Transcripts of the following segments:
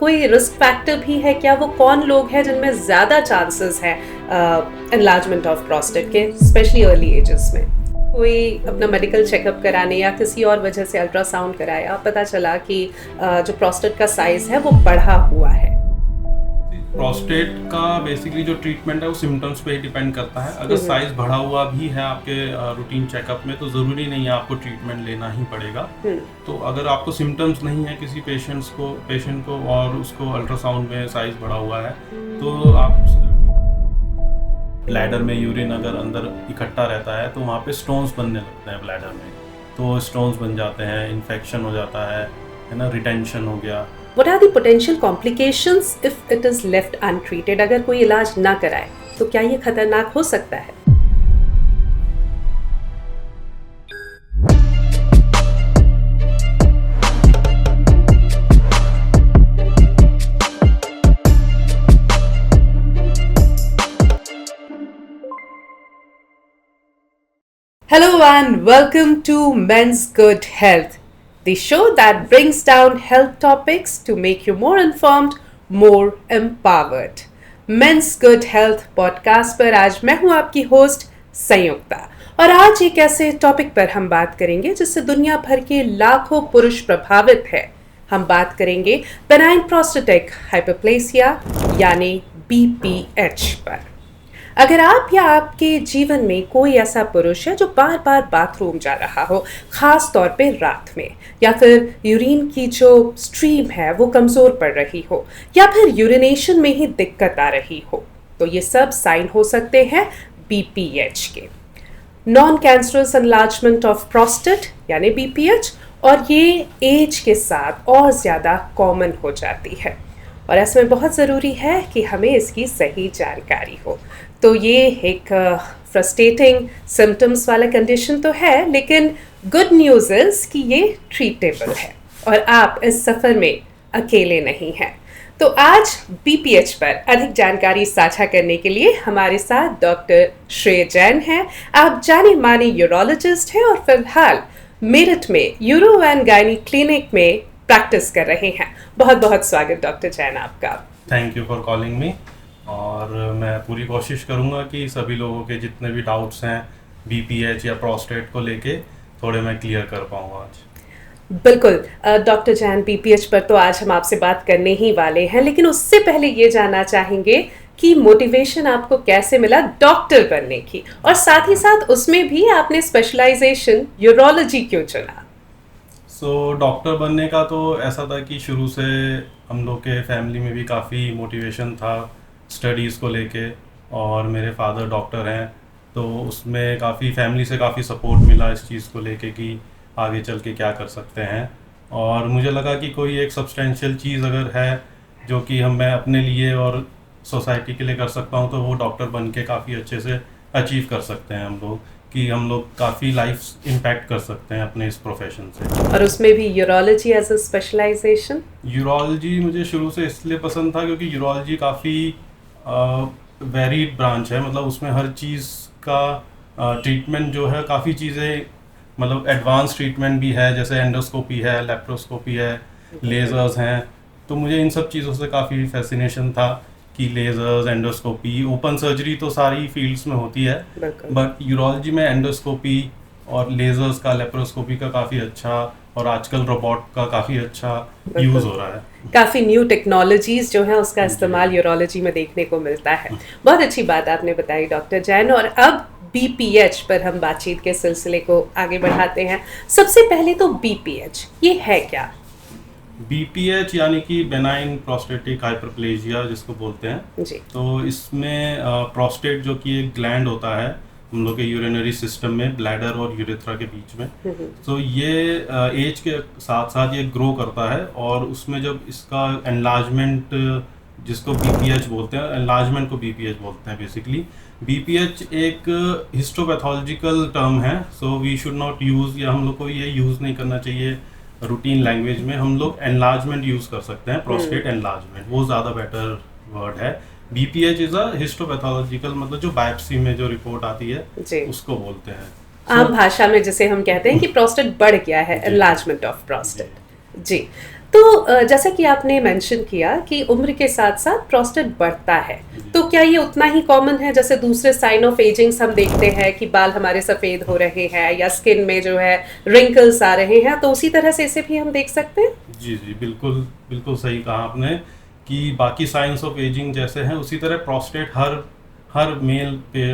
कोई risk factor भी है क्या? वो कौन लोग हैं जिनमें ज़्यादा चांसेस हैं एनलार्जमेंट ऑफ प्रोस्टेट के, स्पेशली अर्ली एजेस में? कोई अपना मेडिकल चेकअप कराने या किसी और वजह से अल्ट्रासाउंड कराया, पता चला कि जो प्रोस्टेट का साइज़ है वो बढ़ा हुआ है। प्रोस्टेट का बेसिकली जो ट्रीटमेंट है वो सिम्टम्स पे ही डिपेंड करता है। अगर साइज बढ़ा हुआ भी है आपके रूटीन चेकअप में तो ज़रूरी नहीं है आपको ट्रीटमेंट लेना ही पड़ेगा। तो अगर आपको सिम्टम्स नहीं है किसी पेशेंट को और उसको अल्ट्रासाउंड में साइज बढ़ा हुआ है तो आप ब्लैडर में यूरिन अगर अंदर इकट्ठा रहता है तो वहाँ पे स्टोन्स बनने लगते हैं ब्लैडर में, तो स्टोन्स बन जाते हैं, इन्फेक्शन हो जाता है ना, रिटेंशन हो गया। What are the potential complications if it is left untreated? अगर कोई इलाज ना कराए तो क्या ये खतरनाक हो सकता है? Hello and welcome to Men's Good Health, the show that brings down health topics to make you more informed, more empowered. Men's Good Health podcast पर आज मैं हूं आपकी होस्ट संयुक्ता और आज एक ऐसे टॉपिक पर हम बात करेंगे जिससे दुनिया भर के लाखों पुरुष प्रभावित है। हम बात करेंगे बेनाइन प्रोस्टेटिक हाइपरप्लेसिया यानी BPH पर। अगर आप या आपके जीवन में कोई ऐसा पुरुष है जो बार बार बाथरूम जा रहा हो, खास तौर पे रात में, या फिर यूरिन की जो स्ट्रीम है वो कमज़ोर पड़ रही हो, या फिर यूरिनेशन में ही दिक्कत आ रही हो, तो ये सब साइन हो सकते हैं BPH के। Non cancerous enlargement of prostate यानी BPH, और ये एज के साथ और ज़्यादा कॉमन हो जाती है और ऐसे में बहुत ज़रूरी है कि हमें इसकी सही जानकारी हो। तो ये एक फ्रस्ट्रेटिंग सिम्टम्स वाला कंडीशन तो है, लेकिन गुड न्यूज़ इज़ कि ये ट्रीटेबल है और आप इस सफ़र में अकेले नहीं हैं। तो आज BPH पर अधिक जानकारी साझा करने के लिए हमारे साथ डॉक्टर श्रेय जैन हैं। आप जाने माने यूरोलॉजिस्ट हैं और फिलहाल मेरठ में यूरो एंड गायनी क्लिनिक में प्रैक्टिस कर रहे हैं। बहुत बहुत स्वागत डॉक्टर जैन आपका। Thank you for calling me. और मैं पूरी कोशिश करूंगा कि सभी लोगों के जितने भी डाउट्स हैं BPH या प्रोस्टेट को लेके थोड़े मैं क्लियर कर पाऊंगा आज। बिल्कुल डॉक्टर जैन, BPH पर तो आज हम आपसे बात करने ही वाले हैं, लेकिन उससे पहले ये जानना चाहेंगे कि मोटिवेशन आपको कैसे मिला डॉक्टर बनने की, और साथ ही साथ उसमें भी आपने स्पेशलाइजेशन यूरोलॉजी क्यों चुना? डॉक्टर बनने का तो ऐसा था कि शुरू से हम लोग के फैमिली में भी काफ़ी मोटिवेशन था स्टडीज़ को लेके, और मेरे फादर डॉक्टर हैं तो उसमें काफ़ी फैमिली से काफ़ी सपोर्ट मिला इस चीज़ को लेके कि आगे चल के क्या कर सकते हैं। और मुझे लगा कि कोई एक सब्सटेंशियल चीज़ अगर है जो कि मैं अपने लिए और सोसाइटी के लिए कर सकता हूँ तो वो डॉक्टर बन के काफ़ी अच्छे से अचीव कर सकते हैं हम लोग, कि हम लोग काफ़ी लाइफ इम्पैक्ट कर सकते हैं अपने इस प्रोफेशन से। और उसमें भी urology as a specialization? Urology मुझे शुरू से इसलिए पसंद था क्योंकि यूरोलॉजी काफ़ी वेरीड ब्रांच है, मतलब उसमें हर चीज़ का ट्रीटमेंट जो है, काफ़ी चीज़ें मतलब एडवांस ट्रीटमेंट भी है, जैसे एंडोस्कोपी है, लेप्रोस्कोपी है, लेज़र्स हैं। तो मुझे इन सब चीज़ों से काफ़ी फैसिनेशन था कि लेज़र्स, एंडोस्कोपी, ओपन सर्जरी तो सारी फील्ड्स में होती है, बट यूरोलॉजी में एंडोस्कोपी और लेज़र्स का, लेप्रोस्कोपी का काफ़ी अच्छा, और आजकल रोबोट का काफ़ी अच्छा यूज़ हो रहा है। काफ़ी न्यू टेक्नोलॉजीज जो है उसका इस्तेमाल यूरोलॉजी में देखने को मिलता है। बहुत अच्छी बात आपने बताई डॉक्टर जैन। और अब BPH पर हम बातचीत के सिलसिले को आगे बढ़ाते हैं। सबसे पहले तो BPH ये है क्या? BPH यानी कि बेनाइन प्रोस्टेटिक हाइपरप्लेजिया जिसको बोलते हैं जी। तो इसमें प्रोस्टेट जो कि एक ग्लैंड होता है हम लोग के यूरिनरी सिस्टम में, ब्लैडर और यूरेथ्रा के बीच में, तो ये एज के साथ साथ ये ग्रो करता है, और उसमें जब इसका एनलार्जमेंट, जिसको BPH बोलते हैं, एनलार्जमेंट को BPH बोलते हैं बेसिकली। BPH एक हिस्टोपैथोलॉजिकल टर्म है, so we should not use, या हम लोग को ये यूज़ नहीं करना चाहिए रूटीन लैंग्वेज में। हम लोग एनलार्जमेंट यूज़ कर सकते हैं, प्रोस्टेट एनलार्जमेंट, वो ज़्यादा बेटर वर्ड है। BPH इज़ अ हिस्टोपैथोलॉजिकल, मतलब जो बायोप्सी में जो रिपोर्ट आती है उसको बोलते हैं। आम भाषा में जिसे हम कहते हैं कि प्रोस्टेट बढ़ गया है, एनलार्जमेंट ऑफ प्रोस्टेट। जी। तो जैसा कि आपने मेंशन किया कि उम्र के साथ साथ प्रोस्टेट बढ़ता है, तो क्या ये उतना ही कॉमन है जैसे दूसरे साइन ऑफ एजिंग्स हम देखते हैं कि बाल हमारे सफ़ेद हो रहे हैं या स्किन में जो है रिंकल्स आ रहे हैं, तो उसी तरह से इसे भी हम देख सकते हैं? जी जी, बिल्कुल बिल्कुल सही कहा आपने कि बाकी साइंस ऑफ एजिंग जैसे हैं उसी तरह प्रोस्टेट हर हर मेल पे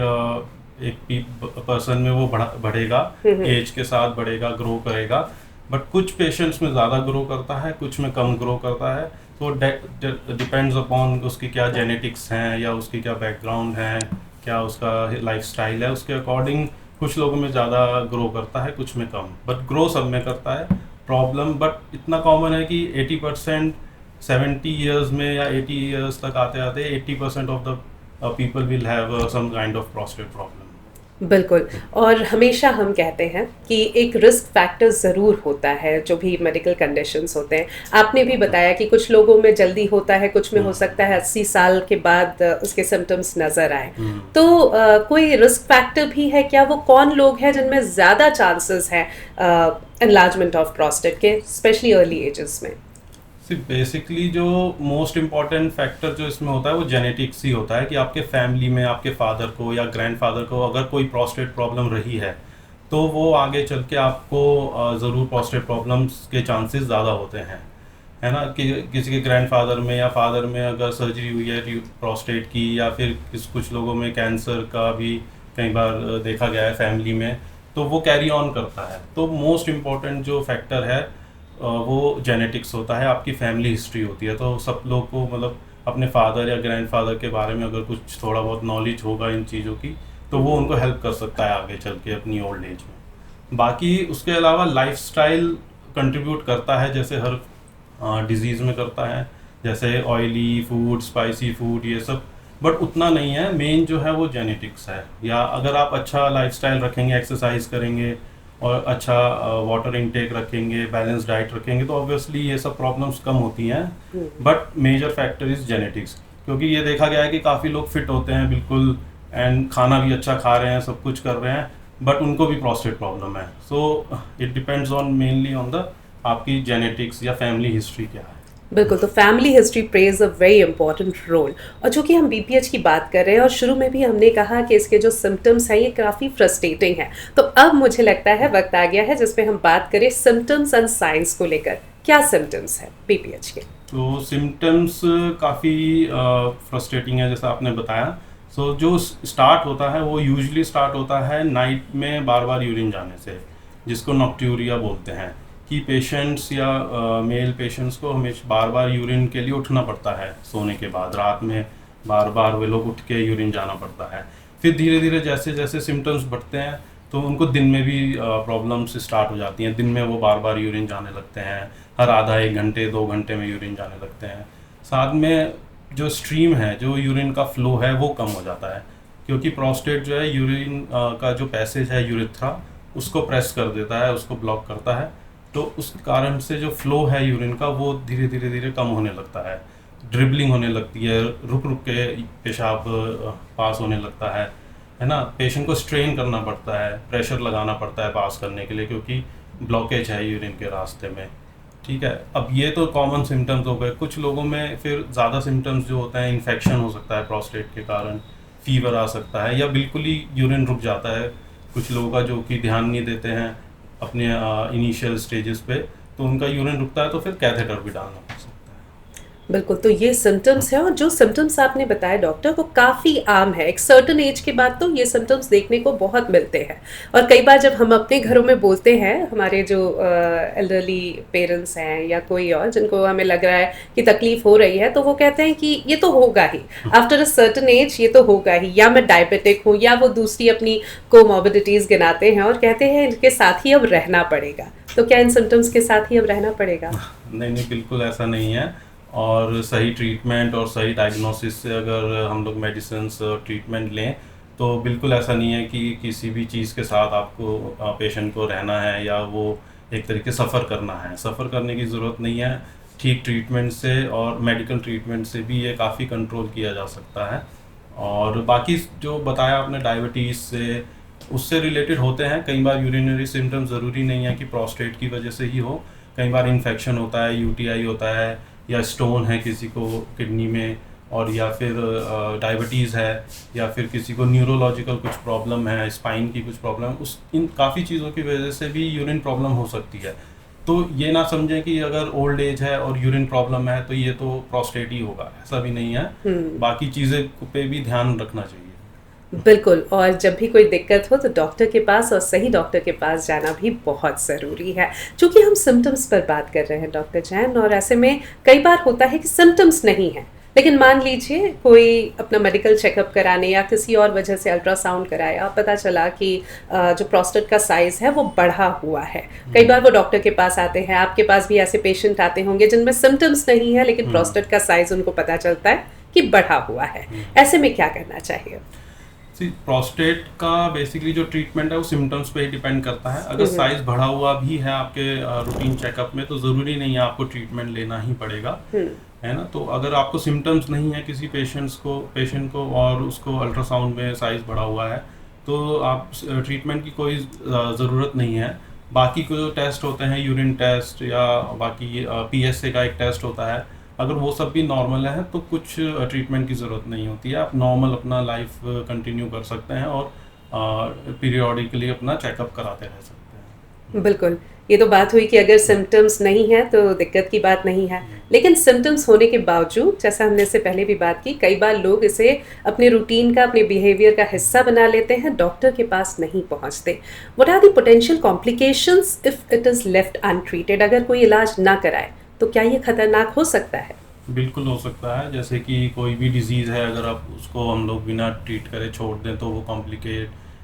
एक पर्सन में वो बढ़ेगा, एज के साथ बढ़ेगा, ग्रो करेगा। बट कुछ पेशेंट्स में ज़्यादा ग्रो करता है, कुछ में कम ग्रो करता है। तो डिपेंड्स अपॉन उसकी क्या जेनेटिक्स हैं या उसकी क्या बैकग्राउंड है, क्या उसका लाइफस्टाइल है, उसके अकॉर्डिंग कुछ लोगों में ज़्यादा ग्रो करता है, कुछ में कम, बट ग्रो सब में करता है। प्रॉब्लम बट इतना कॉमन है कि 80% 70 ईयर्स में या 80 ईयर्स तक आते आते 80% of the people will have some kind of prostate problem. बिल्कुल। और हमेशा हम कहते हैं कि एक रिस्क फैक्टर ज़रूर होता है जो भी मेडिकल कंडीशंस होते हैं। आपने भी बताया कि कुछ लोगों में जल्दी होता है, कुछ में हो सकता है 80 साल के बाद उसके सिम्टम्स नज़र आए। तो कोई रिस्क फैक्टर भी है क्या? वो कौन लोग हैं जिनमें ज़्यादा चांसेस हैं एनलार्जमेंट ऑफ प्रोस्टेट के, स्पेशली अर्ली एजेस में? बेसिकली जो मोस्ट इम्पॉर्टेंट फैक्टर जो इसमें होता है वो जेनेटिक्स ही होता है कि आपके फैमिली में आपके फादर को या ग्रैंडफादर को अगर कोई प्रोस्टेट प्रॉब्लम रही है तो वो आगे चल के आपको ज़रूर प्रोस्टेट प्रॉब्लम्स के चांसेस ज़्यादा होते हैं, है ना। कि किसी के ग्रैंडफादर में या फादर में अगर सर्जरी हुई है प्रोस्टेट की, या फिर कुछ लोगों में कैंसर का भी कई बार देखा गया है फैमिली में, तो वो कैरी ऑन करता है। तो मोस्ट इम्पॉर्टेंट जो फैक्टर है वो जेनेटिक्स होता है, आपकी फैमिली हिस्ट्री होती है। तो सब लोग को मतलब अपने फादर या ग्रैंडफादर के बारे में अगर कुछ थोड़ा बहुत नॉलेज होगा इन चीज़ों की तो वो उनको हेल्प कर सकता है आगे चल के अपनी ओल्ड एज में। बाकी उसके अलावा लाइफस्टाइल कंट्रीब्यूट करता है, जैसे हर डिजीज़ में करता है, जैसे ऑयली फूड, स्पाइसी फूड, ये सब। बट उतना नहीं है, मेन जो है वो जेनेटिक्स है। या अगर आप अच्छा लाइफस्टाइल रखेंगे, एक्सरसाइज करेंगे और अच्छा वाटर इनटेक रखेंगे, बैलेंस डाइट रखेंगे, तो ऑब्वियसली ये सब प्रॉब्लम्स कम होती हैं। But major factor is genetics, क्योंकि ये देखा गया है कि काफ़ी लोग फिट होते हैं बिल्कुल, एंड खाना भी अच्छा खा रहे हैं, सब कुछ कर रहे हैं, बट उनको भी प्रोस्टेट प्रॉब्लम है। So it depends on mainly on the आपकी जेनेटिक्स या फैमिली हिस्ट्री क्या है। बिल्कुल, तो family history plays a very important role. और चूँकि हम बीपीएच की बात कर रहे हैं और शुरू में भी हमने कहा कि इसके जो सिम्टम्स हैं ये काफ़ी फ्रस्ट्रेटिंग है, तो अब मुझे लगता है वक्त आ गया है जिसमें हम बात करें सिम्टम्स एंड साइंस को लेकर। क्या सिम्टम्स हैं बीपीएच के? तो सिम्टम्स काफ़ी फ्रस्ट्रेटिंग है जैसा आपने बताया। सो जो स्टार्ट होता है वो यूजुअली स्टार्ट होता है नाइट में बार बार यूरिन जाने से, जिसको नॉक्ट्यूरिया बोलते हैं। कि पेशेंट्स या मेल पेशेंट्स को हमेशा बार बार यूरिन के लिए उठना पड़ता है सोने के बाद, रात में बार बार वे लोग उठ के यूरिन जाना पड़ता है। फिर धीरे धीरे जैसे जैसे सिम्टम्स बढ़ते हैं तो उनको दिन में भी प्रॉब्लम्स स्टार्ट हो जाती हैं। दिन में वो बार बार यूरिन जाने लगते हैं, हर आधा 1 घंटे 2 घंटे में यूरिन जाने लगते हैं। साथ में जो स्ट्रीम है, जो यूरिन का फ्लो है वो कम हो जाता है, क्योंकि प्रोस्टेट जो है यूरिन का जो पैसेज है यूरेथ्रा उसको प्रेस कर देता है, उसको ब्लॉक करता है। तो उस कारण से जो फ्लो है यूरिन का वो धीरे धीरे धीरे कम होने लगता है, ड्रिबलिंग होने लगती है, रुक रुक के पेशाब पास होने लगता है ना। पेशेंट को स्ट्रेन करना पड़ता है, प्रेशर लगाना पड़ता है पास करने के लिए, क्योंकि ब्लॉकेज है यूरिन के रास्ते में। ठीक है, अब ये तो कॉमन सिम्टम्स हो गए। कुछ लोगों में फिर ज़्यादा सिम्टम्स जो होते हैं, इन्फेक्शन हो सकता है प्रोस्टेट के कारण, फीवर आ सकता है, या बिल्कुल ही यूरिन रुक जाता है। कुछ लोगों का जो कि ध्यान नहीं देते हैं अपने इनिशियल स्टेजेस पे, तो उनका यूरिन रुकता है तो फिर कैथेटर भी डालना पड़ सकता है। बिल्कुल, तो ये सिम्टम्स हैं और जो सिम्टम्स आपने बताए डॉक्टर वो काफ़ी आम है। एक सर्टन एज के बाद तो ये सिम्टम्स देखने को बहुत मिलते हैं और कई बार जब हम अपने घरों में बोलते हैं, हमारे जो एल्डरली पेरेंट्स हैं या कोई और जिनको हमें लग रहा है कि तकलीफ़ हो रही है, तो वो कहते हैं कि ये तो होगा ही, आफ्टर अ सर्टन एज ये तो होगा ही, या मैं डायबिटिक हूँ, या वो दूसरी अपनी कोमॉर्बिडिटीज़ गिनाते हैं और कहते हैं इनके साथ ही अब रहना पड़ेगा। तो क्या इन सिम्टम्स के साथ ही अब रहना पड़ेगा? नहीं, बिल्कुल ऐसा नहीं है। और सही ट्रीटमेंट और सही डायग्नोसिस से अगर हम लोग मेडिसिन्स ट्रीटमेंट लें तो बिल्कुल ऐसा नहीं है कि किसी भी चीज़ के साथ आपको पेशेंट को रहना है या वो एक तरीके सफ़र करना है। सफ़र करने की ज़रूरत नहीं है। ठीक ट्रीटमेंट से और मेडिकल ट्रीटमेंट से भी ये काफ़ी कंट्रोल किया जा सकता है। और बाकी जो बताया आपने डायबिटीज़ से, उससे रिलेटेड होते हैं कई बार यूरिनरी सिम्टम्स। ज़रूरी नहीं है कि प्रोस्टेट की वजह से ही हो, कई बार इन्फेक्शन होता है, यूटीआई होता है, या स्टोन है किसी को किडनी में, और या फिर डायबिटीज़ है, या फिर किसी को न्यूरोलॉजिकल कुछ प्रॉब्लम है, स्पाइन की कुछ प्रॉब्लम, उस इन काफ़ी चीज़ों की वजह से भी यूरिन प्रॉब्लम हो सकती है। तो ये ना समझें कि अगर ओल्ड एज है और यूरिन प्रॉब्लम है तो ये तो प्रोस्टेट ही होगा, ऐसा भी नहीं है। बाकी चीज़ें पे भी ध्यान रखना चाहिए। बिल्कुल। और जब भी कोई दिक्कत हो तो डॉक्टर के पास, और सही डॉक्टर के पास जाना भी बहुत ज़रूरी है। चूँकि हम सिम्टम्स पर बात कर रहे हैं डॉक्टर जैन, और ऐसे में कई बार होता है कि सिम्टम्स नहीं हैं, लेकिन मान लीजिए कोई अपना मेडिकल चेकअप कराने या किसी और वजह से अल्ट्रासाउंड कराया, पता चला कि जो प्रोस्टेट का साइज़ है वो बढ़ा हुआ है। कई बार वो डॉक्टर के पास आते हैं, आपके पास भी ऐसे पेशेंट आते होंगे जिनमें सिम्टम्स नहीं है, लेकिन प्रोस्टेट का साइज़ उनको पता चलता है कि बढ़ा हुआ है। ऐसे में क्या करना चाहिए? प्रोस्टेट का बेसिकली जो ट्रीटमेंट है वो सिम्टम्स पे ही डिपेंड करता है। अगर साइज बढ़ा हुआ भी है आपके रूटीन चेकअप में तो ज़रूरी नहीं है आपको ट्रीटमेंट लेना ही पड़ेगा, है ना। तो अगर आपको सिम्टम्स नहीं है किसी पेशेंट को और उसको अल्ट्रासाउंड में साइज बढ़ा हुआ है तो आप ट्रीटमेंट की कोई ज़रूरत नहीं है। बाकी को जो टेस्ट होते हैं, यूरिन टेस्ट या बाकी पीएसए का एक टेस्ट होता है, अगर वो सब भी नॉर्मल है तो कुछ ट्रीटमेंट की ज़रूरत नहीं होती है। आप नॉर्मल अपना लाइफ कंटिन्यू कर सकते हैं और पीरियोडिकली अपना चेकअप कराते रह सकते हैं। बिल्कुल। ये तो बात हुई कि अगर सिम्टम्स नहीं है तो दिक्कत की बात नहीं है, लेकिन सिम्टम्स होने के बावजूद, जैसा हमने इससे पहले भी बात की, कई बार लोग इसे अपने रूटीन का, अपने बिहेवियर का हिस्सा बना लेते हैं, डॉक्टर के पास नहीं पहुंचते। What are the potential complications if it is left untreated? अगर कोई इलाज ना कराए तो क्या ये खतरनाक हो सकता है? बिल्कुल हो सकता है। जैसे कि कोई भी डिजीज़ है, अगर आप उसको हम लोग बिना ट्रीट करे छोड़ दें तो वो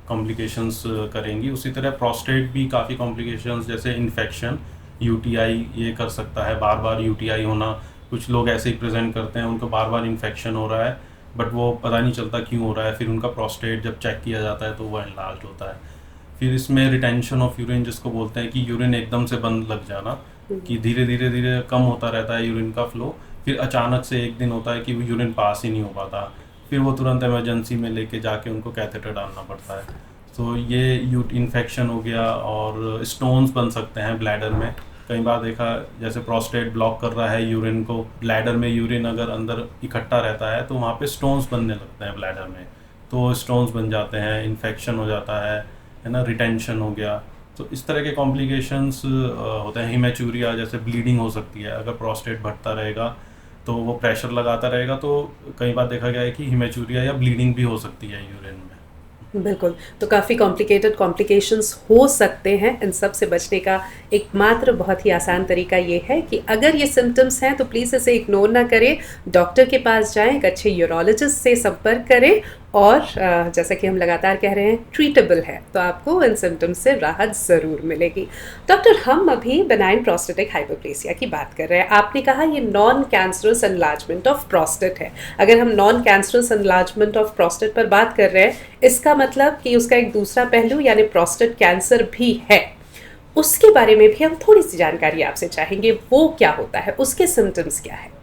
कॉम्प्लिकेशंस करेंगी। उसी तरह प्रोस्टेट भी काफ़ी कॉम्प्लिकेशंस, जैसे इन्फेक्शन, यूटीआई ये कर सकता है। बार बार यूटीआई होना, कुछ लोग ऐसे ही प्रेजेंट करते हैं उनको बार बार इन्फेक्शन हो रहा है बट वो पता नहीं चलता क्यों हो रहा है, फिर उनका प्रोस्टेट जब चेक किया जाता है तो वो एनलार्ज होता है। फिर इसमें रिटेंशन ऑफ यूरिन, जिसको बोलते हैं कि यूरिन एकदम से बंद लग जाना, कि धीरे धीरे धीरे कम होता रहता है यूरिन का फ्लो, फिर अचानक से एक दिन होता है कि वो यूरिन पास ही नहीं हो पाता, फिर वो तुरंत इमरजेंसी में लेके जाके उनको कैथेटर डालना पड़ता है। तो ये इन्फेक्शन हो गया। और स्टोन्स बन सकते हैं ब्लैडर में। कई बार देखा, जैसे प्रोस्टेट ब्लॉक कर रहा है यूरिन को, ब्लैडर में यूरिन अगर अंदर इकट्ठा रहता है तो वहाँ पे स्टोन्स बनने लगते हैं ब्लैडर में, तो स्टोन्स बन जाते हैं, इन्फेक्शन हो जाता है ना, रिटेंशन हो गया। तो इस तरह के कॉम्प्लिकेशंस होते हैं। हिमेचूरिया जैसे ब्लीडिंग हो सकती है, अगर प्रोस्टेट बढ़ता रहेगा तो वो प्रेशर लगाता रहेगा, तो कई बार देखा गया है कि हिमेचूरिया या ब्लीडिंग भी हो सकती है यूरिन में। बिल्कुल। तो काफ़ी कॉम्प्लिकेटेड कॉम्प्लिकेशंस हो सकते हैं। इन सब से बचने का एकमात्र बहुत ही आसान तरीका ये है कि अगर ये सिम्टम्स हैं तो प्लीज़ इसे इग्नोर ना करें, डॉक्टर के पास जाएं, एक अच्छे यूरोलॉजिस्ट से संपर्क करें, और जैसा कि हम लगातार कह रहे हैं, ट्रीटेबल है तो आपको इन सिम्टम्स से राहत ज़रूर मिलेगी। डॉक्टर, हम अभी बेनाइन प्रोस्टेटिक हाइपोप्लेसिया की बात कर रहे हैं। आपने कहा ये non cancerous enlargement of prostate है। अगर हम non cancerous enlargement of prostate पर बात कर रहे हैं, इसका मतलब कि उसका एक दूसरा पहलू यानी प्रोस्टेट कैंसर भी है। उसके बारे में भी हम थोड़ी सी जानकारी आपसे चाहेंगे। वो क्या होता है, उसके सिम्टम्स क्या है?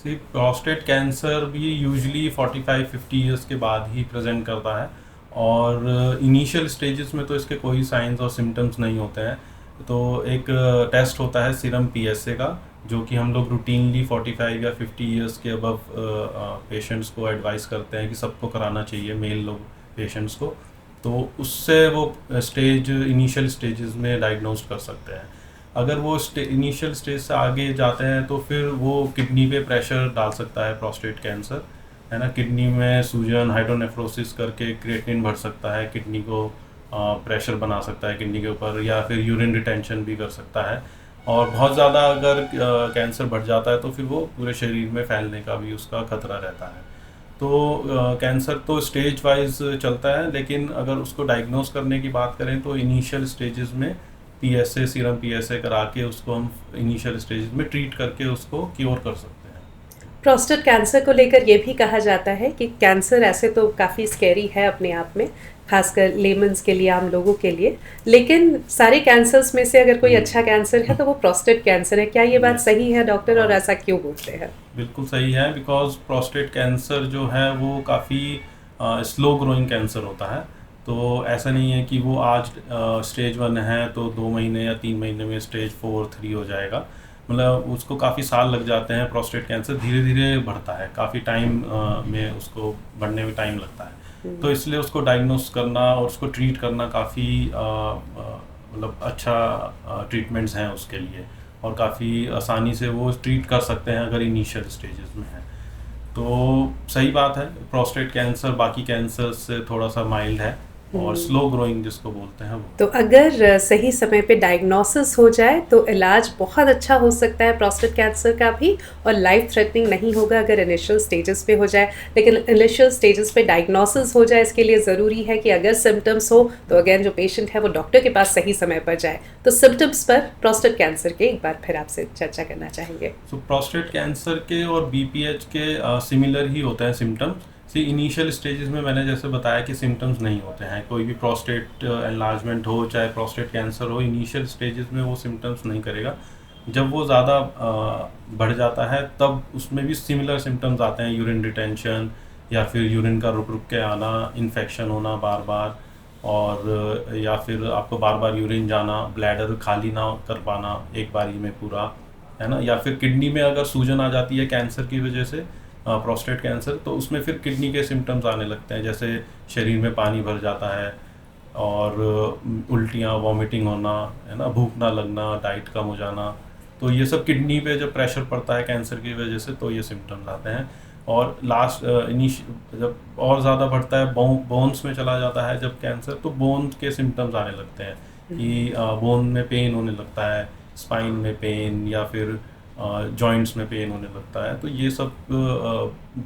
प्रोस्टेट कैंसर भी यूजुअली 45-50 ईयर्स के बाद ही प्रेजेंट करता है, और इनिशियल स्टेजेस में तो इसके कोई साइंस और सिम्टम्स नहीं होते हैं। तो एक टेस्ट होता है सीरम पीएसए का, जो कि हम लोग रूटीनली 45 या 50 ईयर्स के अबव पेशेंट्स को एडवाइस करते हैं कि सबको कराना चाहिए, मेल लोग पेशेंट्स को। तो उससे वो इनिशियल स्टेजेस में डायग्नोज कर सकते हैं। अगर वो इनिशियल स्टेज से आगे जाते हैं तो फिर वो किडनी पे प्रेशर डाल सकता है प्रोस्टेट कैंसर, है ना। किडनी में सूजन, हाइड्रोनेफ्रोसिस करके क्रिएटिनिन बढ़ सकता है, किडनी को प्रेशर बना सकता है किडनी के ऊपर, या फिर यूरिन रिटेंशन भी कर सकता है। और बहुत ज़्यादा अगर कैंसर बढ़ जाता है तो फिर वो पूरे शरीर में फैलने का भी उसका खतरा रहता है। तो कैंसर तो स्टेज वाइज चलता है, लेकिन अगर उसको डायग्नोस करने की बात करें तो इनिशियल स्टेजेस में पीएसए, सीरम पीएसए करा के उसको हम इनिशियल स्टेज में ट्रीट करके उसको क्योर कर सकते हैं। प्रोस्टेट कैंसर को लेकर ये भी कहा जाता है कि कैंसर ऐसे तो काफ़ी स्कैरी है अपने आप में, खासकर लेमन्स के लिए, आम लोगों के लिए, लेकिन सारे कैंसर्स में से अगर कोई अच्छा कैंसर है तो वो प्रोस्टेट कैंसर है। क्या ये बात सही है डॉक्टर, और ऐसा क्यों बोलते हैं? बिल्कुल सही है, बिकॉज प्रोस्टेट कैंसर जो है वो काफ़ी स्लो ग्रोइंग कैंसर होता है। तो ऐसा नहीं है कि वो आज स्टेज 1 है तो 2 महीने या 3 महीने में स्टेज 4 3 हो जाएगा। मतलब उसको काफ़ी साल लग जाते हैं। प्रोस्टेट कैंसर धीरे धीरे बढ़ता है, काफ़ी टाइम में उसको बढ़ने में टाइम लगता है। तो इसलिए उसको डायग्नोस करना और उसको ट्रीट करना काफ़ी मतलब अच्छा ट्रीटमेंट्स हैं उसके लिए, और काफ़ी आसानी से वो ट्रीट कर सकते हैं अगर इनिशियल स्टेजेस में है। तो सही बात है, प्रोस्टेट कैंसर बाकी कैंसर से थोड़ा सा माइल्ड है और स्लो ग्रोइंग जिसको बोलते हैं वो। तो अगर सही समय पे डायग्नोसिस हो जाए तो इलाज बहुत अच्छा हो सकता है प्रोस्टेट कैंसर का भी, और लाइफ थ्रेटनिंग नहीं होगा अगर इनिशियल स्टेजेस पे हो जाए। लेकिन इनिशियल स्टेजेस पे डायग्नोसिस हो जाए, इसके लिए ज़रूरी है कि अगर सिम्टम्स हो तो अगेन जो पेशेंट है वो डॉक्टर के पास सही समय पर जाए। तो सिम्टम्स पर प्रोस्टेट कैंसर के एक बार फिर आपसे चर्चा करना चाहेंगे। तो प्रोस्टेट कैंसर के और बीपीएच के सिमिलर ही होते हैं सिम्टम्स। सी इनिशियल स्टेजेस में मैंने जैसे बताया कि सिम्टम्स नहीं होते हैं, कोई भी प्रोस्टेट एनलार्जमेंट हो चाहे प्रोस्टेट कैंसर हो, इनिशियल स्टेजेस में वो सिम्टम्स नहीं करेगा। जब वो ज़्यादा बढ़ जाता है तब उसमें भी सिमिलर सिम्टम्स आते हैं, यूरिन रिटेंशन या फिर यूरिन का रुक रुक के आना, इन्फेक्शन होना बार बार, और या फिर आपको बार बार यूरिन जाना, ब्लैडर खाली ना कर पाना एक बारी में पूरा, है ना, या फिर किडनी में अगर सूजन आ जाती है कैंसर की वजह से, प्रोस्टेट कैंसर, तो उसमें फिर किडनी के सिम्टम्स आने लगते हैं, जैसे शरीर में पानी भर जाता है और उल्टियाँ, वॉमिटिंग होना, है ना, भूख ना लगना, डाइट कम हो जाना। तो ये सब किडनी पे जब प्रेशर पड़ता है कैंसर की वजह से तो ये सिम्टम्स आते हैं। और लास्ट जब और ज़्यादा बढ़ता है, बोन्स में चला जाता है जब कैंसर, तो बोन के सिम्टम्स आने लगते हैं कि बोन में पेन होने लगता है, स्पाइन में पेन, या फिर जॉइंट्स में पेन होने लगता है। तो ये सब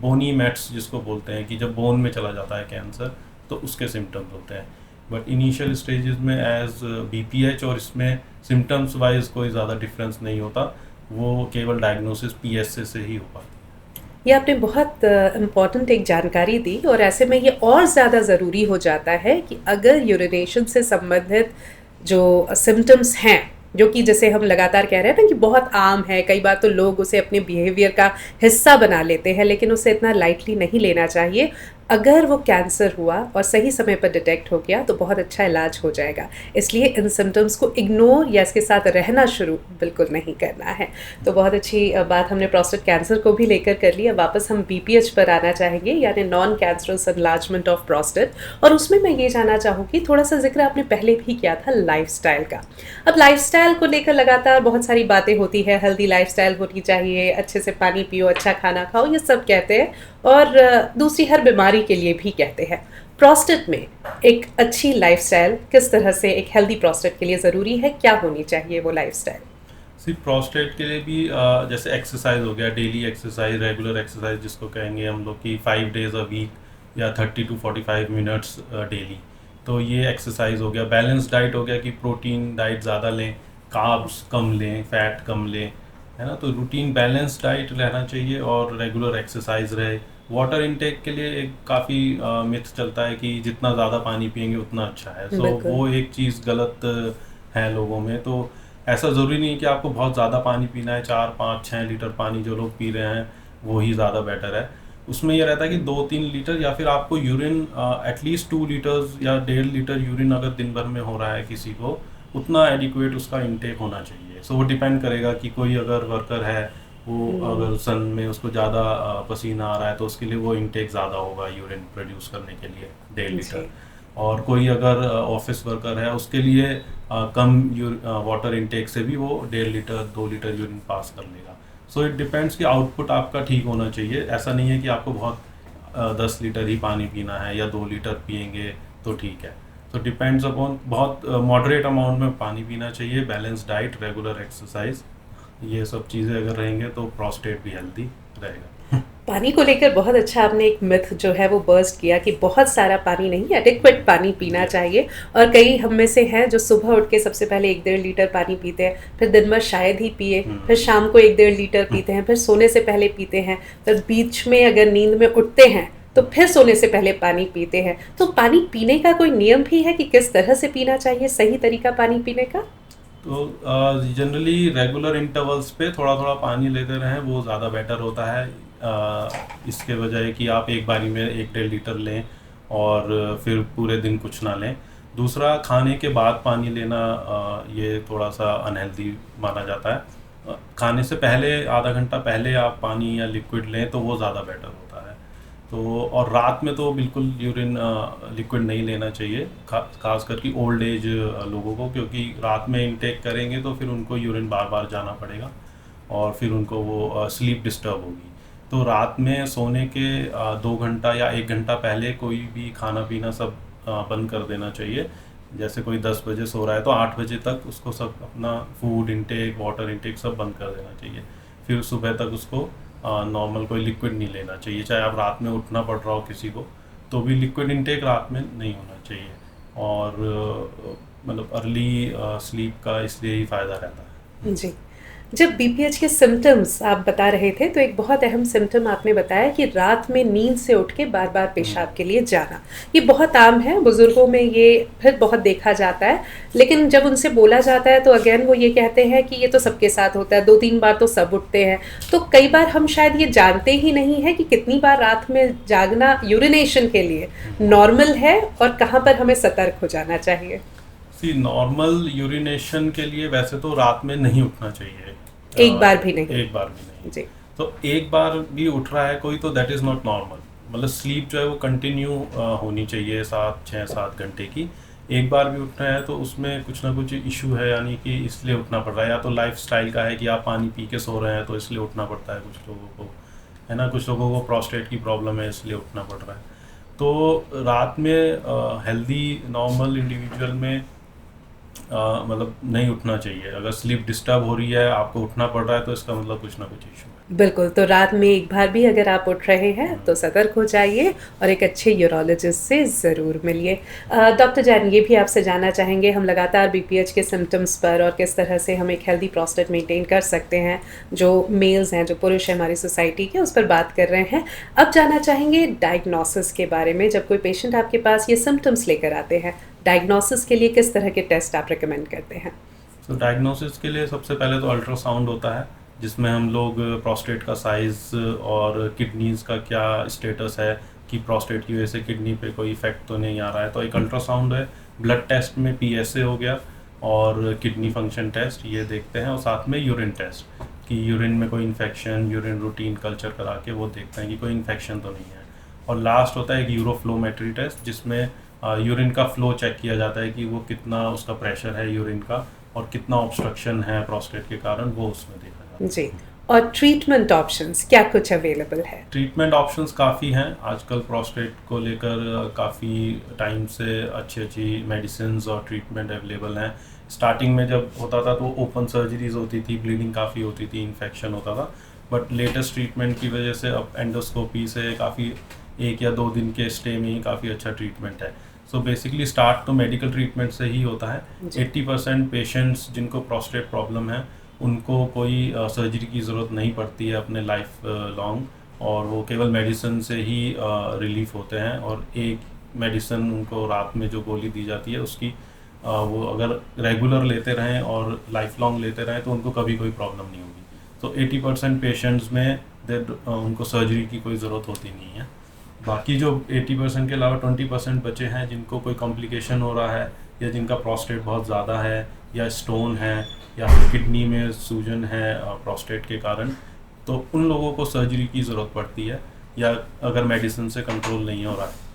बोनी मेट्स जिसको बोलते हैं, कि जब बोन में चला जाता है कैंसर तो उसके सिम्टम्स होते हैं। बट इनिशियल स्टेजेस में एज बीपीएच और इसमें सिम्टम्स वाइज कोई ज़्यादा डिफरेंस नहीं होता, वो केवल डायग्नोसिस पीएसए से ही हो पाती है। ये आपने बहुत इम्पॉर्टेंट एक जानकारी दी, और ऐसे में ये और ज़्यादा ज़रूरी हो जाता है कि अगर यूरिनेशन से संबंधित जो सिम्टम्स हैं, जो कि जैसे हम लगातार कह रहे हैं ना कि बहुत आम है, कई बार तो लोग उसे अपने बिहेवियर का हिस्सा बना लेते हैं, लेकिन उसे इतना लाइटली नहीं लेना चाहिए। अगर वो कैंसर हुआ और सही समय पर डिटेक्ट हो गया तो बहुत अच्छा इलाज हो जाएगा। इसलिए इन सिम्टम्स को इग्नोर या इसके साथ रहना शुरू बिल्कुल नहीं करना है। तो बहुत अच्छी बात हमने प्रोस्टेट कैंसर को भी लेकर कर ली। अब वापस हम बीपीएच पर आना चाहेंगे, यानी non cancerous enlargement of prostate. और उसमें मैं ये जानना चाहूँगी, थोड़ा सा जिक्र आपने पहले भी किया था लाइफस्टाइल का। अब लाइफस्टाइल को लेकर लगातार बहुत सारी बातें होती है, हेल्दी लाइफस्टाइल होनी चाहिए, अच्छे से पानी पियो, अच्छा खाना खाओ, ये सब कहते हैं, और दूसरी हर बीमारी के लिए भी कहते हैं। प्रोस्टेट में एक अच्छी लाइफस्टाइल किस तरह से एक हेल्दी प्रोस्टेट के लिए ज़रूरी है, क्या होनी चाहिए वो लाइफस्टाइल? सिर्फ प्रोस्टेट के लिए भी जैसे एक्सरसाइज हो गया, डेली एक्सरसाइज, रेगुलर एक्सरसाइज जिसको कहेंगे हम लोग कि 5 डेज अ वीक या 30 to 45 मिनट्स डेली। तो ये एक्सरसाइज हो गया। बैलेंस डाइट हो गया कि प्रोटीन डाइट ज़्यादा लें, कार्ब्स कम लें, फैट कम लें, है ना। तो रूटीन बैलेंस डाइट रहना चाहिए और रेगुलर एक्सरसाइज रहे। वाटर इनटेक के लिए एक काफ़ी मिथ चलता है कि जितना ज़्यादा पानी पिएंगे उतना अच्छा है। सो बिल्कुल। वो एक चीज़ गलत है लोगों में। तो ऐसा ज़रूरी नहीं है कि आपको बहुत ज़्यादा पानी पीना है, 4 5 6 लीटर पानी जो लोग पी रहे हैं वो ही ज़्यादा बेटर है। उसमें यह रहता है कि 2 3 लीटर, या फिर आपको यूरिन एटलीस्ट 2 लीटर्स या 1.5 लीटर यूरिन अगर दिन भर में हो रहा है किसी को, उतना एडिक्वेट उसका इनटेक होना चाहिए। सो वो डिपेंड करेगा कि कोई अगर वर्कर है, वो अगर सन में उसको ज़्यादा पसीना आ रहा है तो उसके लिए वो इनटेक ज़्यादा होगा यूरिन प्रोड्यूस करने के लिए, 1.5 लीटर। और कोई अगर ऑफिस वर्कर है उसके लिए कम वाटर इनटेक से भी वो 1.5 लीटर 2 लीटर यूरिन पास कर लेगा। सो इट डिपेंड्स कि आउटपुट आपका ठीक होना चाहिए। ऐसा नहीं है कि आपको बहुत 10 लीटर ही पानी पीना है या 2 लीटर पिएंगे तो ठीक है। तो डिपेंड्स अपॉन, बहुत मॉडरेट अमाउंट में पानी पीना चाहिए, बैलेंस डाइट, रेगुलर एक्सरसाइज, ये सब चीज़ें अगर रहेंगे तो प्रोस्टेट भी हेल्दी रहेगा। पानी को लेकर बहुत अच्छा आपने एक मिथ जो है वो बर्स्ट किया कि बहुत सारा पानी नहीं, एडिक्वेट पानी पीना चाहिए। और कई हम में से हैं जो सुबह उठ के सबसे पहले 1 1.5 लीटर पानी पीते हैं, फिर दिन भर शायद ही पिए, फिर शाम को 1 1.5 लीटर पीते हैं, फिर सोने से पहले पीते हैं, फिर बीच में अगर नींद में उठते हैं तो फिर सोने से पहले पानी पीते हैं। तो पानी पीने का कोई नियम भी है कि किस तरह से पीना चाहिए, सही तरीका पानी पीने का? तो जनरली रेगुलर इंटरवल्स पे थोड़ा थोड़ा पानी लेते रहें, वो ज़्यादा बेटर होता है। इसके बजाय कि आप एक बारी में 1 1.5 लीटर लें और फिर पूरे दिन कुछ ना लें। दूसरा, खाने के बाद पानी लेना ये थोड़ा सा अनहेल्दी माना जाता है। खाने से पहले आधा घंटा पहले आप पानी या लिक्विड लें तो वो ज़्यादा बेटर होता है। तो और रात में तो बिल्कुल यूरिन लिक्विड नहीं लेना चाहिए, खास करके ओल्ड एज लोगों को, क्योंकि रात में इनटेक करेंगे तो फिर उनको यूरिन बार बार जाना पड़ेगा और फिर उनको वो स्लीप डिस्टर्ब होगी। तो रात में सोने के 2 घंटा या 1 घंटा पहले कोई भी खाना पीना सब बंद कर देना चाहिए। जैसे कोई 10 बजे सो रहा है तो 8 बजे तक उसको सब अपना फूड इनटेक, वाटर इनटेक सब बंद कर देना चाहिए। फिर सुबह तक उसको नॉर्मल कोई लिक्विड नहीं लेना चाहिए। चाहे आप रात में उठना पड़ रहा हो किसी को, तो भी लिक्विड इनटेक रात में नहीं होना चाहिए। और मतलब अर्ली स्लीप का इसलिए ही फ़ायदा रहता है। जी। जब बीपीएच के सिम्टम्स आप बता रहे थे तो एक बहुत अहम सिम्टम आपने बताया कि रात में नींद से उठ के बार बार पेशाब के लिए जाना। ये बहुत आम है, बुजुर्गों में ये फिर बहुत देखा जाता है, लेकिन जब उनसे बोला जाता है तो अगेन वो ये कहते हैं कि ये तो सबके साथ होता है, 2-3 बार तो सब उठते हैं। तो कई बार हम शायद ये जानते ही नहीं है कि कितनी बार रात में जागना यूरिनेशन के लिए नॉर्मल है और कहाँ पर हमें सतर्क हो जाना चाहिए। नॉर्मल यूरिनेशन के लिए वैसे तो रात में नहीं उठना चाहिए। एक बार भी नहीं। एक बार भी नहीं जी। तो एक बार भी उठ रहा है कोई तो दैट इज़ नॉट नॉर्मल। मतलब स्लीप जो है वो कंटिन्यू होनी चाहिए 6-7 घंटे की। एक बार भी उठना है तो उसमें कुछ ना कुछ इशू है, यानी कि इसलिए उठना पड़ रहा है। या तो लाइफ स्टाइल का है कि आप पानी पी के सो रहे हैं तो इसलिए उठना पड़ता है कुछ लोगों को, है ना। कुछ लोगों को प्रोस्टेट की प्रॉब्लम है इसलिए उठना पड़ रहा है। तो रात में हेल्दी नॉर्मल इंडिविजुअल में मतलब नहीं उठना चाहिए। अगर स्लीप डिस्टर्ब हो रही है, आपको उठना पड़ रहा है, तो इसका मतलब कुछ ना कुछ इशू है। बिल्कुल, तो रात में एक बार भी अगर आप उठ रहे हैं तो सतर्क हो जाइए और एक अच्छे यूरोलॉजिस्ट से ज़रूर मिलिए। डॉक्टर जैन, ये भी आपसे जानना चाहेंगे, हम लगातार बीपीएच के सिम्टम्स पर और किस तरह से हम एक हेल्दी प्रोस्टेट मेंटेन कर सकते हैं, जो मेल्स हैं, जो पुरुष हैं हमारी सोसाइटी के, उस पर बात कर रहे हैं। अब जानना चाहेंगे डायग्नोसिस के बारे में। जब कोई पेशेंट आपके पास ये सिम्टम्स लेकर आते हैं, डायग्नोसिस के लिए किस तरह के टेस्ट आप रिकमेंड करते हैं? तो डायग्नोसिस के लिए सबसे पहले तो अल्ट्रासाउंड होता है, जिसमें हम लोग प्रोस्टेट का साइज़ और किडनीज़ का क्या स्टेटस है, कि प्रोस्टेट की वजह से किडनी पे कोई इफेक्ट तो नहीं आ रहा है, तो एक अल्ट्रासाउंड है। ब्लड टेस्ट में पीएसए हो गया और किडनी फंक्शन टेस्ट, ये देखते हैं। और साथ में यूरिन टेस्ट, कि यूरिन में कोई इन्फेक्शन, यूरिन रूटीन कल्चर करा के वो देखते हैं कि कोई इन्फेक्शन तो नहीं है। और लास्ट होता है एक यूरोफ्लोमेट्री टेस्ट, जिसमें यूरिन का फ्लो चेक किया जाता है कि वो कितना उसका प्रेशर है यूरिन का और कितना ऑब्स्ट्रक्शन है प्रोस्टेट के कारण, वो उसमें देखा जाता है। जी। और ट्रीटमेंट ऑप्शंस क्या कुछ अवेलेबल है? ट्रीटमेंट ऑप्शंस काफ़ी हैं आजकल प्रोस्टेट को लेकर। काफ़ी टाइम से अच्छी अच्छी मेडिसिन और ट्रीटमेंट अवेलेबल हैं। स्टार्टिंग में जब होता था तो ओपन सर्जरीज होती थी, ब्लीडिंग काफ़ी होती थी, इन्फेक्शन होता था। बट लेटेस्ट ट्रीटमेंट की वजह से अब एंडोस्कोपी से काफ़ी 1 या 2 दिन के स्टे में ही काफ़ी अच्छा ट्रीटमेंट है। सो बेसिकली स्टार्ट तो मेडिकल ट्रीटमेंट से ही होता है। 80% पेशेंट्स जिनको प्रोस्टेट प्रॉब्लम है उनको कोई सर्जरी की ज़रूरत नहीं पड़ती है अपने लाइफ लॉन्ग, और वो केवल मेडिसिन से ही रिलीफ होते हैं। और एक मेडिसिन उनको रात में जो गोली दी जाती है उसकी वो अगर रेगुलर लेते रहें और लाइफ लॉन्ग लेते रहें तो उनको कभी कोई प्रॉब्लम नहीं होगी। तो 80% पेशेंट्स में उनको सर्जरी की कोई ज़रूरत होती नहीं है। बाकी जो 80% के अलावा 20% बचे हैं जिनको कोई कॉम्प्लिकेशन हो रहा है, या जिनका प्रोस्टेट बहुत ज़्यादा है, या स्टोन है, या फिर किडनी में सूजन है प्रोस्टेट के कारण, तो उन लोगों को सर्जरी की ज़रूरत पड़ती है, या अगर मेडिसिन से कंट्रोल नहीं हो रहा है।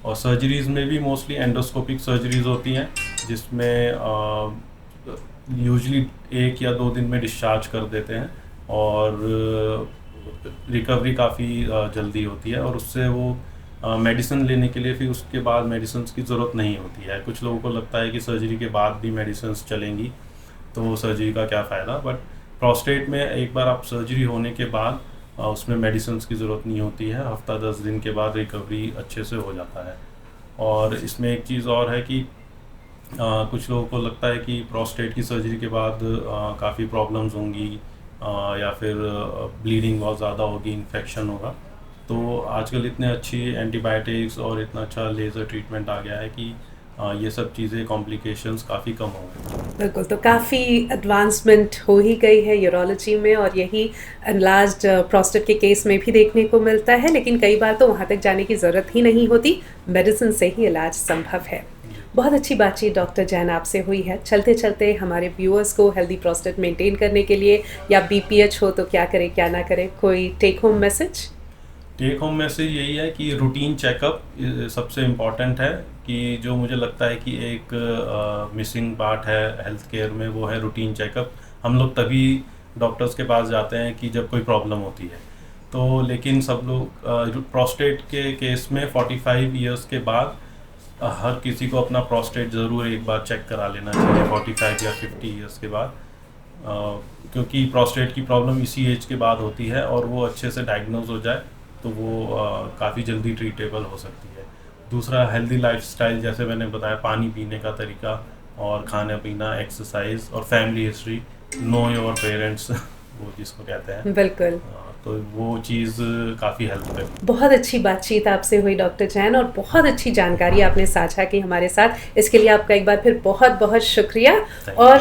और सर्जरीज़ में भी मोस्टली एंडोस्कोपिक सर्जरीज़ होती हैं, जिसमें यूजुअली 1 या 2 दिन में डिस्चार्ज कर देते हैं, और रिकवरी काफ़ी जल्दी होती है। और उससे वो मेडिसिन लेने के लिए फिर उसके बाद मेडिसिन की ज़रूरत नहीं होती है। कुछ लोगों को लगता है कि सर्जरी के बाद भी मेडिसिन चलेंगी, तो सर्जरी का क्या फ़ायदा। बट प्रोस्टेट में एक बार आप सर्जरी होने के बाद उसमें मेडिसिन की ज़रूरत नहीं होती है। हफ्ता 10 दिन के बाद रिकवरी अच्छे से हो जाता है। और इसमें एक चीज़ और है कि कुछ लोगों को लगता है कि प्रोस्टेट की सर्जरी के बाद काफ़ी प्रॉब्लम्स होंगी, या फिर ब्लीडिंग बहुत ज़्यादा होगी, इन्फेक्शन होगा। तो आजकल इतने अच्छी एंटीबायोटिक्स और इतना अच्छा लेज़र ट्रीटमेंट आ गया है कि ये सब चीज़ें कॉम्प्लिकेशंस काफ़ी कम हो गए। बिल्कुल, तो काफ़ी एडवांसमेंट हो ही गई है यूरोलॉजी में, और यही एनलार्ज्ड प्रोस्टेट के केस में भी देखने को मिलता है, लेकिन कई बार तो वहाँ तक जाने की ज़रूरत ही नहीं होती, मेडिसिन से ही इलाज संभव है। बहुत अच्छी बातचीत डॉक्टर जैन आपसे हुई है। चलते चलते हमारे व्यूअर्स को हेल्दी प्रोस्टेट मेंटेन करने के लिए, या बीपीएच हो तो क्या करें क्या ना करें, कोई take home message? Take home message यही है कि रूटीन चेकअप सबसे इम्पॉर्टेंट है, कि जो मुझे लगता है कि एक मिसिंग पार्ट है हेल्थ केयर में, वो है रूटीन चेकअप। हम लोग तभी डॉक्टर्स के पास जाते हैं कि जब कोई प्रॉब्लम होती है। तो लेकिन सब लोग प्रोस्टेट के केस में 45 ईयर्स के बाद हर किसी को अपना प्रोस्टेट ज़रूर एक बार चेक करा लेना चाहिए, 45 या 50 ईयर्स के बाद। क्योंकि प्रोस्टेट की प्रॉब्लम इसी एज के बाद होती है, और वो अच्छे से डायग्नोज हो जाए तो वो काफ़ी जल्दी ट्रीटेबल हो सकती है। दूसरा, हेल्दी लाइफस्टाइल, जैसे मैंने बताया, पानी पीने का तरीका और खाना पीना, एक्सरसाइज और family history, know your parents वो जिसको कहते हैं। बिल्कुल, तो वो चीज़ काफ़ी हेल्प करती है। बहुत अच्छी बातचीत आपसे हुई डॉक्टर जैन, और बहुत अच्छी जानकारी आपने साझा की हमारे साथ। इसके लिए आपका एक बार फिर बहुत बहुत शुक्रिया। और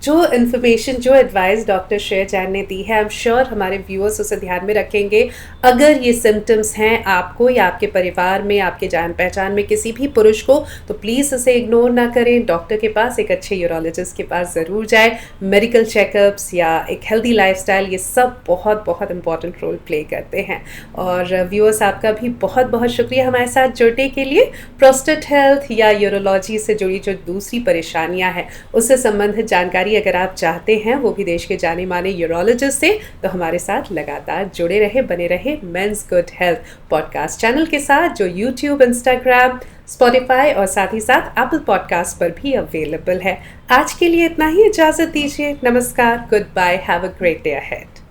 जो इन्फॉर्मेशन, जो एडवाइस डॉक्टर श्रेया जैन ने दी है, आई एम श्योर हमारे व्यूअर्स उसे ध्यान में रखेंगे। अगर ये सिम्टम्स हैं आपको या आपके परिवार में, आपके जान पहचान में किसी भी पुरुष को, तो प्लीज़ उसे इग्नोर ना करें। डॉक्टर के पास, एक अच्छे यूरोलॉजिस्ट के पास ज़रूर जाए। मेडिकल चेकअप्स या एक हेल्दी लाइफस्टाइल, ये सब बहुत बहुत इंपॉर्टेंट रोल प्ले करते हैं। और व्यूअर्स, आपका भी बहुत बहुत शुक्रिया हमारे साथ जुड़ने के लिए। प्रोस्टेट हेल्थ या यूरोलॉजी से जुड़ी जो दूसरी परेशानियां हैं, उससे संबंधित जानकारी अगर आप चाहते हैं, वो भी देश के जाने माने यूरोलॉजिस्ट से, तो हमारे साथ लगातार जुड़े रहे, बने रहे men's good health podcast channel के साथ, जो यूट्यूब, इंस्टाग्राम, स्पॉटिफाई और साथ ही साथ एप्पल पॉडकास्ट पर भी अवेलेबल है। आज के लिए इतना ही, इजाज़त दीजिए। नमस्कार, good bye, have a great day ahead.